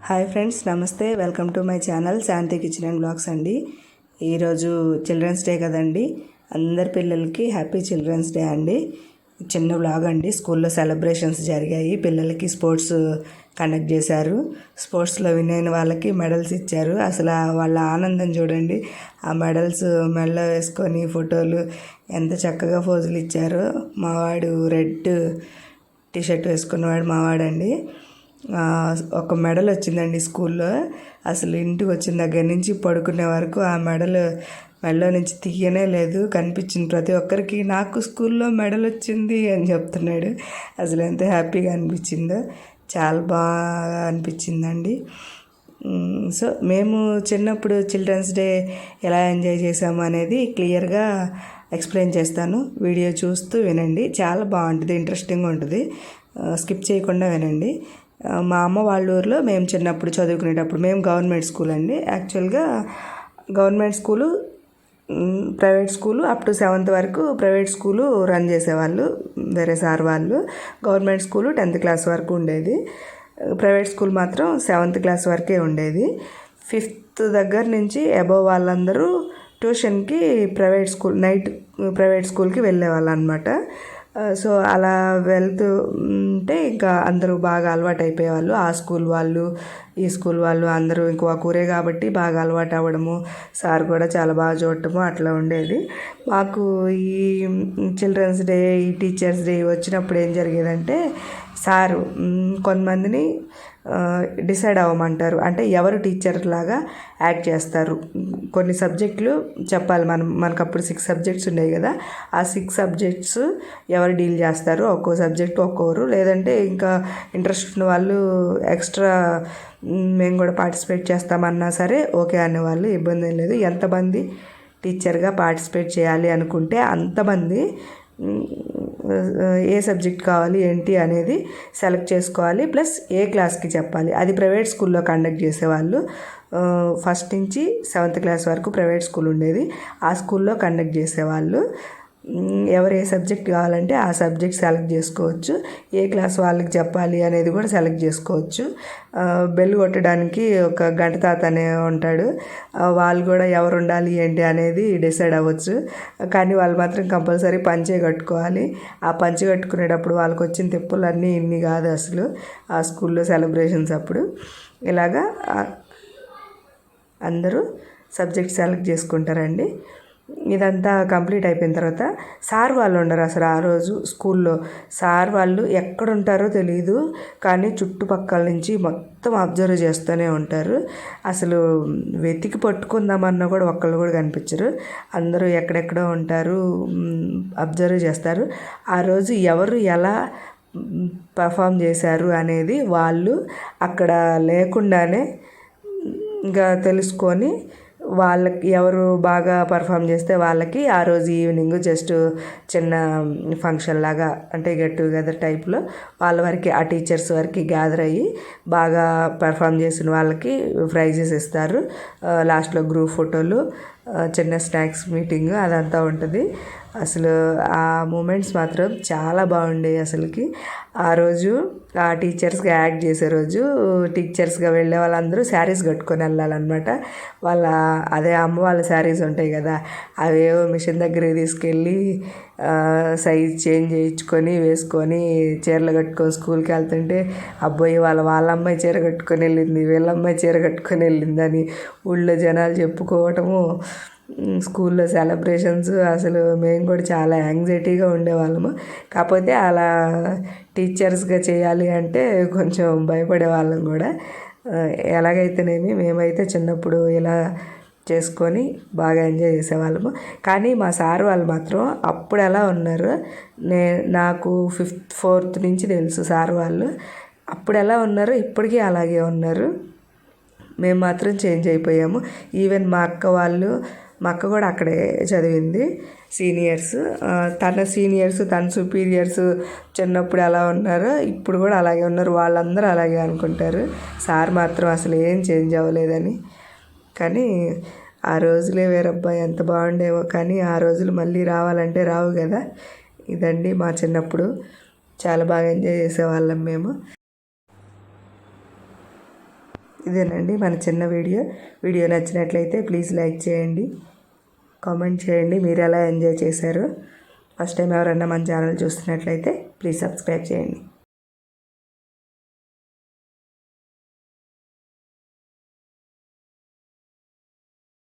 Hi friends, namaste. Welcome to my channel Shanti kitchen and blogs అండి. ఈరోజు children's day కదండి. అందరి పిల్లలకి హ్యాపీ చిల్డ్రన్స్ డే అండి. చిన్న బ్లాగ్ అండి. స్కూల్లో సెలబ్రేషన్స్ జరిగాయి. పిల్లలకి స్పోర్ట్స్ కండక్ట్ చేశారు. స్పోర్ట్స్లో విన్ అయిన వాళ్ళకి మెడల్స్ ఇచ్చారు. అసలు వాళ్ళ ఆనందం చూడండి. ఆ మెడల్స్ మెడలో వేసుకొని ఫోటోలు ఎంత చక్కగా పోజులు ఇచ్చారో. మావాడు రెడ్ టీషర్ట్ వేసుకున్నవాడు మావాడండి. ఒక మెడల్ వచ్చిందండి స్కూల్లో. అసలు ఇంటికి వచ్చిన దగ్గర నుంచి పడుకునే వరకు ఆ మెడలో నుంచి తీయనే లేదు. కనిపించింది ప్రతి ఒక్కరికి, నాకు స్కూల్లో మెడల్ వచ్చింది అని చెప్తున్నాడు. అసలు ఎంత హ్యాపీగా అనిపించిందో, చాలా బాగా అనిపించిందండి. సో మేము చిన్నప్పుడు చిల్డ్రన్స్ డే ఎలా ఎంజాయ్ చేసాము అనేది క్లియర్గా ఎక్స్ప్లెయిన్ చేస్తాను. వీడియో చూస్తూ వినండి. చాలా బాగుంటుంది, ఇంట్రెస్టింగ్గా ఉంటుంది. స్కిప్ చేయకుండా వినండి. మా అమ్మ వాళ్ళ ఊరిలో మేము చిన్నప్పుడు చదువుకునేటప్పుడు, మేము గవర్నమెంట్ స్కూల్ అండి. యాక్చువల్గా government school, private school up to 7th వరకు ప్రైవేట్ స్కూలు రన్ చేసేవాళ్ళు వేరే సార్ వాళ్ళు. గవర్నమెంట్ స్కూలు 10th క్లాస్ వరకు ఉండేది. ప్రైవేట్ స్కూల్ మాత్రం 7th క్లాస్ వరకే ఉండేది. 5th దగ్గర నుంచి అబోవ్ వాళ్ళందరూ ట్యూషన్కి ప్రైవేట్ స్కూల్, నైట్ ప్రైవేట్ స్కూల్కి వెళ్ళేవాళ్ళు అనమాట. సో అలా వెళ్తూ ఉంటే ఇంకా అందరూ బాగా అలవాటు అయిపోయేవాళ్ళు. ఆ స్కూల్ వాళ్ళు, ఈ స్కూల్ వాళ్ళు అందరూ ఇంకో ఊరే కాబట్టి బాగా అలవాటు అవ్వడము, సార్ కూడా చాలా బాగా చూడటము అట్లా ఉండేది. మాకు ఈ చిల్డ్రన్స్ డే, ఈ టీచర్స్ డే వచ్చినప్పుడు ఏం జరిగేదంటే, సారు కొంతమందిని డిసైడ్ అవ్వమంటారు. అంటే ఎవరు టీచర్ లాగా యాక్ట్ చేస్తారు. కొన్ని సబ్జెక్టులు చెప్పాలి. మనకు అప్పుడు 6 సబ్జెక్ట్స్ ఉండేవి కదా. ఆ 6 సబ్జెక్ట్స్ ఎవరు డీల్ చేస్తారు, ఒక్కో సబ్జెక్టు ఒక్కోరు. లేదంటే ఇంకా ఇంట్రెస్ట్ ఉన్న వాళ్ళు ఎక్స్ట్రా మేము కూడా పార్టిసిపేట్ చేస్తామన్నా సరే ఓకే అనేవాళ్ళు, ఇబ్బంది ఏం లేదు. ఎంతమంది టీచర్గా పార్టిసిపేట్ చేయాలి అనుకుంటే అంతమంది ఏ సబ్జెక్ట్ కావాలి ఏంటి అనేది సెలెక్ట్ చేసుకోవాలి. ప్లస్ ఏ క్లాస్కి చెప్పాలి. అది ప్రైవేట్ స్కూల్లో కండక్ట్ చేసేవాళ్ళు. 1st నుంచి 7th క్లాస్ వరకు ప్రైవేట్ స్కూల్ ఉండేది. ఆ స్కూల్లో కండక్ట్ చేసేవాళ్ళు. ఎవరు ఏ సబ్జెక్ట్ కావాలంటే ఆ సబ్జెక్ట్ సెలెక్ట్ చేసుకోవచ్చు. ఏ క్లాస్ వాళ్ళకి చెప్పాలి అనేది కూడా సెలెక్ట్ చేసుకోవచ్చు. బెల్ కొట్టడానికి ఒక గంట తాత అనే ఉంటాడు. వాళ్ళు కూడా ఎవరు ఉండాలి ఏంటి అనేది డిసైడ్ అవ్వచ్చు. కానీ వాళ్ళు మాత్రం కంపల్సరీ పంచే కట్టుకోవాలి. ఆ పంచె కట్టుకునేటప్పుడు వాళ్ళకి వచ్చిన తిప్పులన్నీ ఇన్ని కాదు అసలు. ఆ స్కూల్లో సెలబ్రేషన్స్ అప్పుడు ఇలాగా అందరూ సబ్జెక్ట్ సెలెక్ట్ చేసుకుంటారండి. ఇదంతా కంప్లీట్ అయిపోయిన తర్వాత సార్ వాళ్ళు ఉండరు అసలు ఆ రోజు స్కూల్లో. సార్ వాళ్ళు ఎక్కడుంటారో తెలియదు, కానీ చుట్టుపక్కల నుంచి మొత్తం అబ్జర్వ్ చేస్తూనే ఉంటారు. అసలు వెతికి పట్టుకుందామన్నా కూడా ఒక్కళ్ళు కూడా కనిపించరు. అందరూ ఎక్కడెక్కడో ఉంటారు, అబ్జర్వ్ చేస్తారు. ఆ రోజు ఎవరు ఎలా పర్ఫామ్ చేశారు అనేది వాళ్ళు అక్కడ లేకుండానే ఇంకా తెలుసుకొని, వాళ్ళకి ఎవరు బాగా పర్ఫామ్ చేస్తే వాళ్ళకి ఆ రోజు ఈవినింగ్ జస్ట్ చిన్న ఫంక్షన్ లాగా, అంటే గెట్ టుగెదర్ టైప్లో వాళ్ళ వరకు, ఆ టీచర్స్ వరకు గ్యాదర్ అయ్యి బాగా పర్ఫామ్ చేసిన వాళ్ళకి ప్రైజెస్ ఇస్తారు. లాస్ట్లో గ్రూప్ ఫోటోలు, చిన్న స్నాక్స్ మీటింగ్ అదంతా ఉంటుంది. అసలు ఆ మూమెంట్స్ మాత్రం చాలా బాగుండేవి అసలుకి. ఆ రోజు ఆ టీచర్స్గా యాక్ట్ చేసే రోజు, టీచర్స్గా వెళ్ళే వాళ్ళందరూ శారీస్ కట్టుకొని వెళ్ళాలన్నమాట. అదే అమ్మ వాళ్ళ శారీస్ ఉంటాయి కదా, అవేవో మిషన్ దగ్గరికి తీసుకెళ్ళి సైజ్ చేంజ్ చేయించుకొని వేసుకొని చీరలు కట్టుకొని స్కూల్కి వెళ్తుంటే, అబ్బాయి వాళ్ళ అమ్మాయి చీర కట్టుకొని వెళ్ళింది, వీళ్ళ అమ్మాయి చీర కట్టుకొని వెళ్ళిందని ఊళ్ళో జనాలు చెప్పుకోవటము. స్కూల్లో సెలబ్రేషన్స్ అసలు మేము కూడా చాలా యాంగ్జైటీగా ఉండేవాళ్ళము. కాకపోతే అలా టీచర్స్గా చేయాలి అంటే కొంచెం భయపడే వాళ్ళం కూడా. ఎలాగైతేనేమి మేమైతే చిన్నప్పుడు ఇలా చేసుకొని బాగా ఎంజాయ్ చేసేవాళ్ళము. కానీ మా సార్ వాళ్ళు మాత్రం అప్పుడు ఎలా ఉన్నారు, నాకు 5th 4th నుంచి తెలుసు సార్ వాళ్ళు అప్పుడు ఎలా ఉన్నారో ఇప్పటికీ అలాగే ఉన్నారు. మేము మాత్రం చేంజ్ అయిపోయాము. ఈవెన్ మా అక్క కూడా అక్కడే చదివింది, సీనియర్స్. తన సీనియర్స్, తన సుపీరియర్స్ చిన్నప్పుడు ఎలా ఉన్నారో ఇప్పుడు కూడా అలాగే ఉన్నారు. వాళ్ళందరూ అలాగే అనుకుంటారు. సార్ మాత్రం అసలు ఏం చేంజ్ అవ్వలేదని. కానీ ఆ రోజులే వేరబ్బా, ఎంత బాగుండేవో. కానీ ఆ రోజులు మళ్ళీ రావాలంటే రావు కదా. ఇదండి మా చిన్నప్పుడు. చాలా బాగా ఎంజాయ్ చేసేవాళ్ళం మేము. ఇదేనండి మన చిన్న వీడియో నచ్చినట్లయితే ప్లీజ్ లైక్ చేయండి, కామెంట్ చేయండి మీరు ఎలా ఎంజాయ్ చేశారో. ఫస్ట్ టైం ఎవరన్నా మన ఛానల్ చూస్తున్నట్లయితే ప్లీజ్ సబ్స్క్రైబ్ చేయండి.